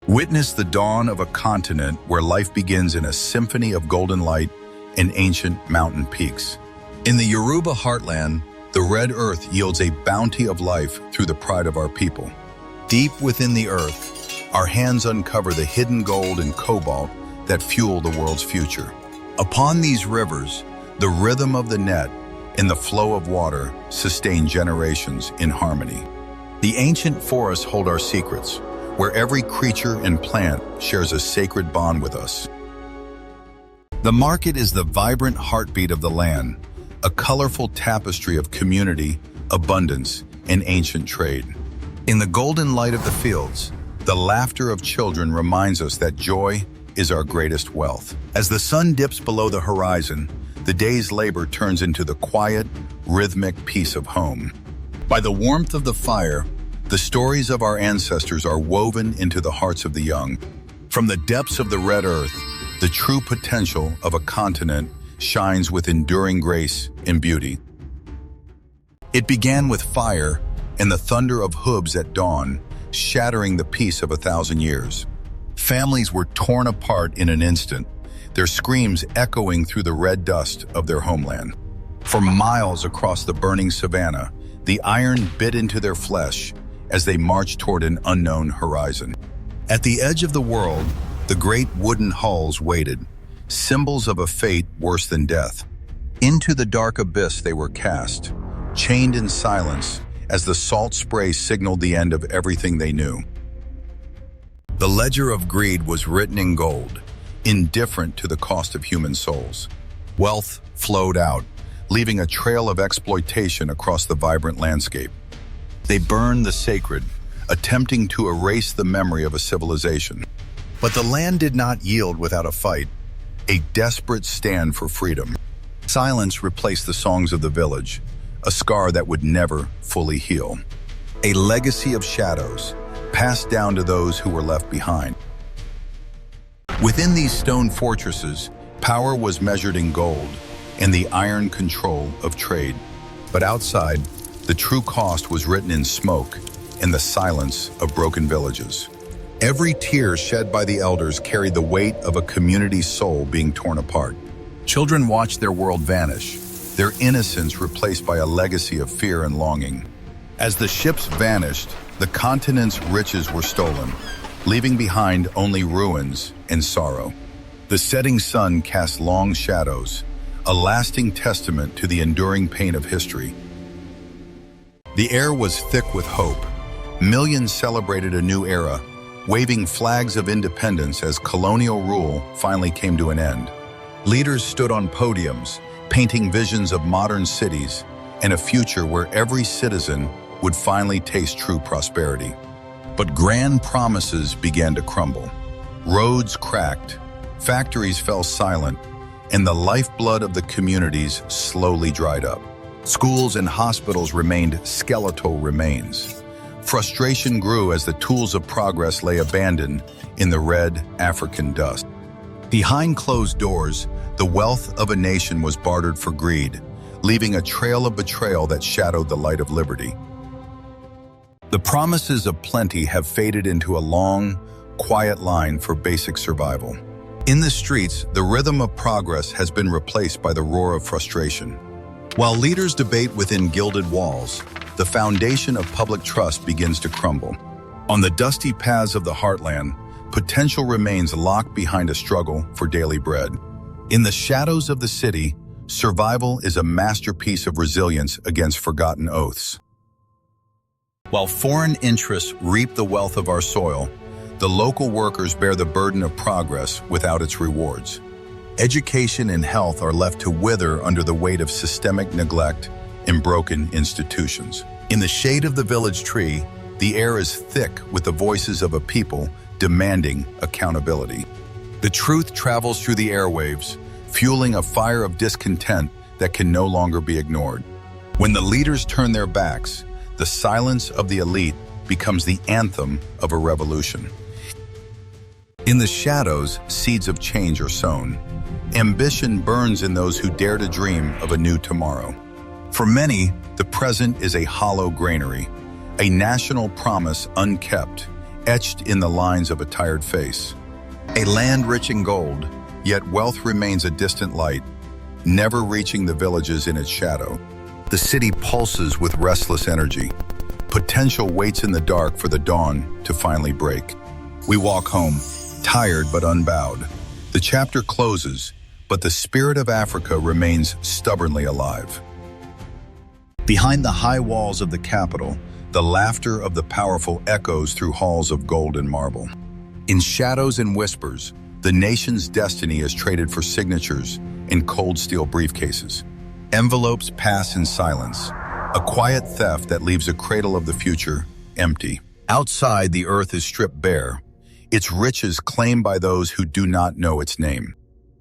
Witness the dawn of a continent where life begins in a symphony of golden light and ancient mountain peaks. In the Yoruba heartland, the red earth yields a bounty of life through the pride of our people. Deep within the earth, our hands uncover the hidden gold and cobalt that fuel the world's future. Upon these rivers, the rhythm of the net and the flow of water sustain generations in harmony. The ancient forests hold our secrets, where every creature and plant shares a sacred bond with us. The market is the vibrant heartbeat of the land, a colorful tapestry of community, abundance, and ancient trade. In the golden light of the fields, the laughter of children reminds us that joy is our greatest wealth. As the sun dips below the horizon, the day's labor turns into the quiet, rhythmic peace of home. By the warmth of the fire, the stories of our ancestors are woven into the hearts of the young. From the depths of the red earth, the true potential of a continent shines with enduring grace and beauty. It began with fire and the thunder of hooves at dawn, shattering the peace of 1,000 years. Families were torn apart in an instant, their screams echoing through the red dust of their homeland. For miles across the burning savanna, the iron bit into their flesh as they marched toward an unknown horizon. At the edge of the world, the great wooden hulls waited, symbols of a fate worse than death. Into the dark abyss they were cast, chained in silence as the salt spray signaled the end of everything they knew. The ledger of greed was written in gold, indifferent to the cost of human souls. Wealth flowed out, leaving a trail of exploitation across the vibrant landscape. They burned the sacred, attempting to erase the memory of a civilization. But the land did not yield without a fight, a desperate stand for freedom. Silence replaced the songs of the village, a scar that would never fully heal. A legacy of shadows, passed down to those who were left behind. Within these stone fortresses, power was measured in gold and the iron control of trade. But outside, the true cost was written in smoke and the silence of broken villages. Every tear shed by the elders carried the weight of a community's soul being torn apart. Children watched their world vanish, their innocence replaced by a legacy of fear and longing. As the ships vanished, the continent's riches were stolen, leaving behind only ruins and sorrow. The setting sun cast long shadows, a lasting testament to the enduring pain of history. The air was thick with hope. Millions celebrated a new era, waving flags of independence as colonial rule finally came to an end. Leaders stood on podiums, painting visions of modern cities and a future where every citizen would finally taste true prosperity. But grand promises began to crumble. Roads cracked, factories fell silent, and the lifeblood of the communities slowly dried up. Schools and hospitals remained skeletal remains. Frustration grew as the tools of progress lay abandoned in the red African dust. Behind closed doors, the wealth of a nation was bartered for greed, leaving a trail of betrayal that shadowed the light of liberty. The promises of plenty have faded into a long, quiet line for basic survival. In the streets, the rhythm of progress has been replaced by the roar of frustration. While leaders debate within gilded walls, the foundation of public trust begins to crumble. On the dusty paths of the heartland, potential remains locked behind a struggle for daily bread. In the shadows of the city, survival is a masterpiece of resilience against forgotten oaths. While foreign interests reap the wealth of our soil, the local workers bear the burden of progress without its rewards. Education and health are left to wither under the weight of systemic neglect and broken institutions. In the shade of the village tree, the air is thick with the voices of a people demanding accountability. The truth travels through the airwaves, fueling a fire of discontent that can no longer be ignored. When the leaders turn their backs, the silence of the elite becomes the anthem of a revolution. In the shadows, seeds of change are sown. Ambition burns in those who dare to dream of a new tomorrow. For many, the present is a hollow granary, a national promise unkept, etched in the lines of a tired face. A land rich in gold, yet wealth remains a distant light, never reaching the villages in its shadow. The city pulses with restless energy. Potential waits in the dark for the dawn to finally break. We walk home, tired but unbowed. The chapter closes, but the spirit of Africa remains stubbornly alive. Behind the high walls of the capital, the laughter of the powerful echoes through halls of gold and marble. In shadows and whispers, the nation's destiny is traded for signatures in cold steel briefcases. Envelopes pass in silence, a quiet theft that leaves a cradle of the future empty. Outside, the earth is stripped bare, its riches claimed by those who do not know its name.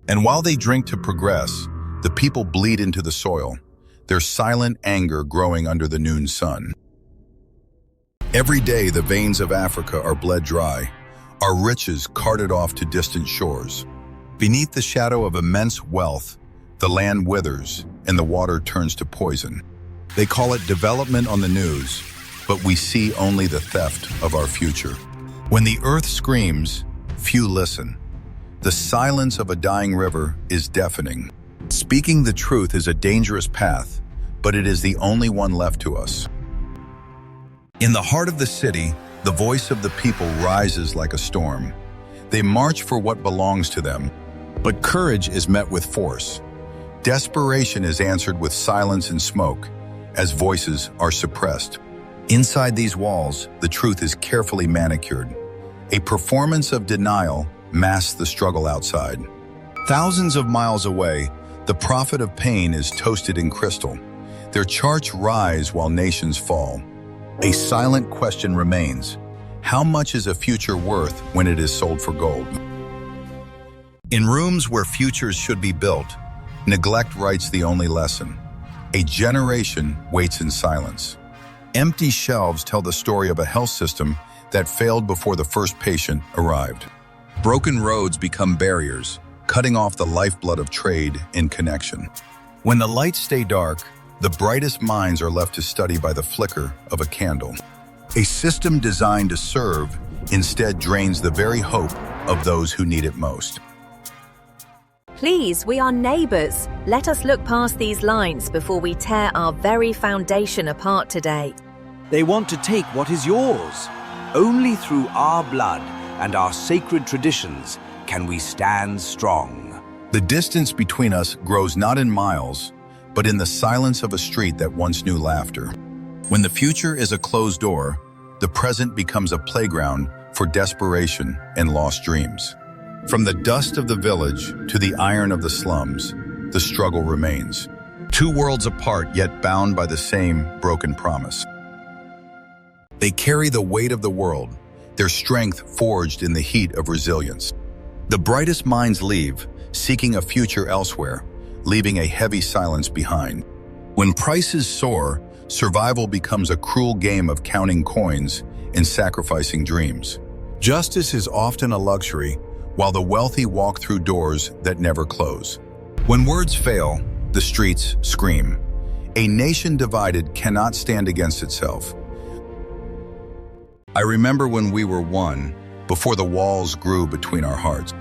And while they drink to progress, the people bleed into the soil, their silent anger growing under the noon sun. Every day, the veins of Africa are bled dry, our riches carted off to distant shores. Beneath the shadow of immense wealth, the land withers and the water turns to poison. They call it development on the news, but we see only the theft of our future. When the earth screams, few listen. The silence of a dying river is deafening. Speaking the truth is a dangerous path, but it is the only one left to us. In the heart of the city, the voice of the people rises like a storm. They march for what belongs to them, but courage is met with force. Desperation is answered with silence and smoke, as voices are suppressed. Inside these walls, the truth is carefully manicured. A performance of denial masks the struggle outside. Thousands of miles away, the prophet of pain is toasted in crystal. Their charts rise while nations fall. A silent question remains: how much is a future worth when it is sold for gold? In rooms where futures should be built, neglect writes the only lesson. A generation waits in silence. Empty shelves tell the story of a health system that failed before the first patient arrived. Broken roads become barriers, cutting off the lifeblood of trade and connection. When the lights stay dark, the brightest minds are left to study by the flicker of a candle. A system designed to serve instead drains the very hope of those who need it most. Please, we are neighbours. Let us look past these lines before we tear our very foundation apart today. They want to take what is yours. Only through our blood and our sacred traditions can we stand strong. The distance between us grows not in miles, but in the silence of a street that once knew laughter. When the future is a closed door, the present becomes a playground for desperation and lost dreams. From the dust of the village to the iron of the slums, the struggle remains. Two worlds apart, yet bound by the same broken promise. They carry the weight of the world, their strength forged in the heat of resilience. The brightest minds leave, seeking a future elsewhere, leaving a heavy silence behind. When prices soar, survival becomes a cruel game of counting coins and sacrificing dreams. Justice is often a luxury, while the wealthy walk through doors that never close. When words fail, the streets scream. A nation divided cannot stand against itself. I remember when we were one, before the walls grew between our hearts.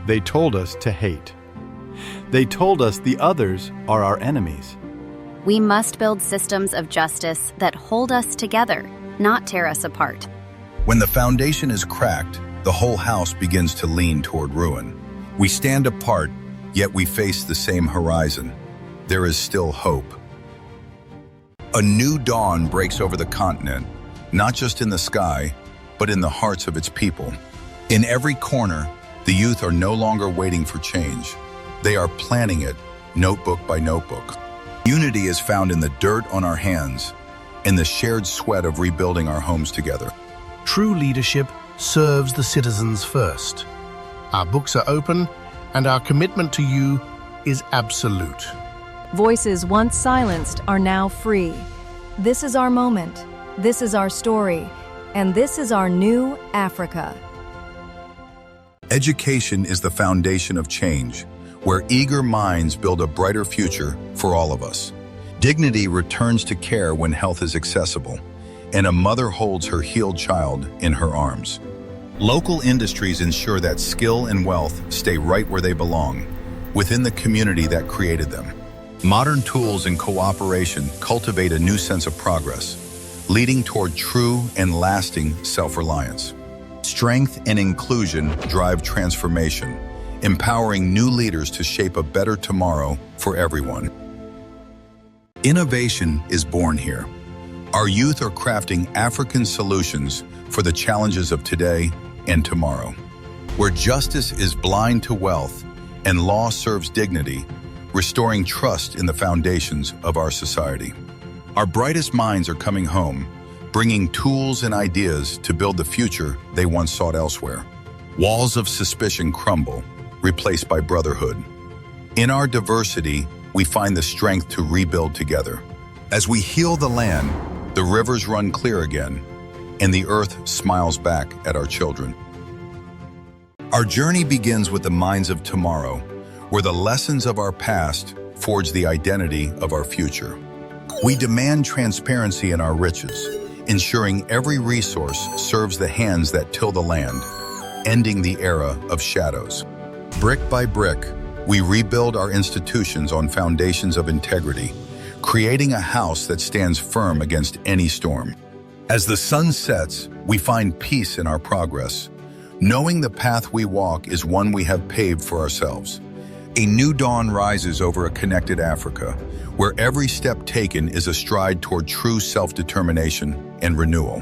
They told us to hate. They told us the others are our enemies. We must build systems of justice that hold us together, not tear us apart. When the foundation is cracked, the whole house begins to lean toward ruin. We stand apart, yet we face the same horizon. There is still hope. A new dawn breaks over the continent, not just in the sky, but in the hearts of its people. In every corner, the youth are no longer waiting for change. They are planning it, notebook by notebook. Unity is found in the dirt on our hands, in the shared sweat of rebuilding our homes together. True leadership serves the citizens first. Our books are open, and our commitment to you is absolute. Voices once silenced are now free. This is our moment. This is our story. And this is our new Africa. Education is the foundation of change, where eager minds build a brighter future for all of us. Dignity returns to care when health is accessible, and a mother holds her healed child in her arms. Local industries ensure that skill and wealth stay right where they belong, within the community that created them. Modern tools and cooperation cultivate a new sense of progress, leading toward true and lasting self-reliance. Strength and inclusion drive transformation, empowering new leaders to shape a better tomorrow for everyone. Innovation is born here. Our youth are crafting African solutions for the challenges of today and tomorrow. Where justice is blind to wealth and law serves dignity, restoring trust in the foundations of our society. Our brightest minds are coming home, bringing tools and ideas to build the future they once sought elsewhere. Walls of suspicion crumble, replaced by brotherhood. In our diversity, we find the strength to rebuild together. As we heal the land, the rivers run clear again, and the earth smiles back at our children. Our journey begins with the minds of tomorrow, where the lessons of our past forge the identity of our future. We demand transparency in our riches, ensuring every resource serves the hands that till the land, ending the era of shadows. Brick by brick, we rebuild our institutions on foundations of integrity, creating a house that stands firm against any storm. As the sun sets, we find peace in our progress, knowing the path we walk is one we have paved for ourselves. A new dawn rises over a connected Africa, where every step taken is a stride toward true self-determination and renewal.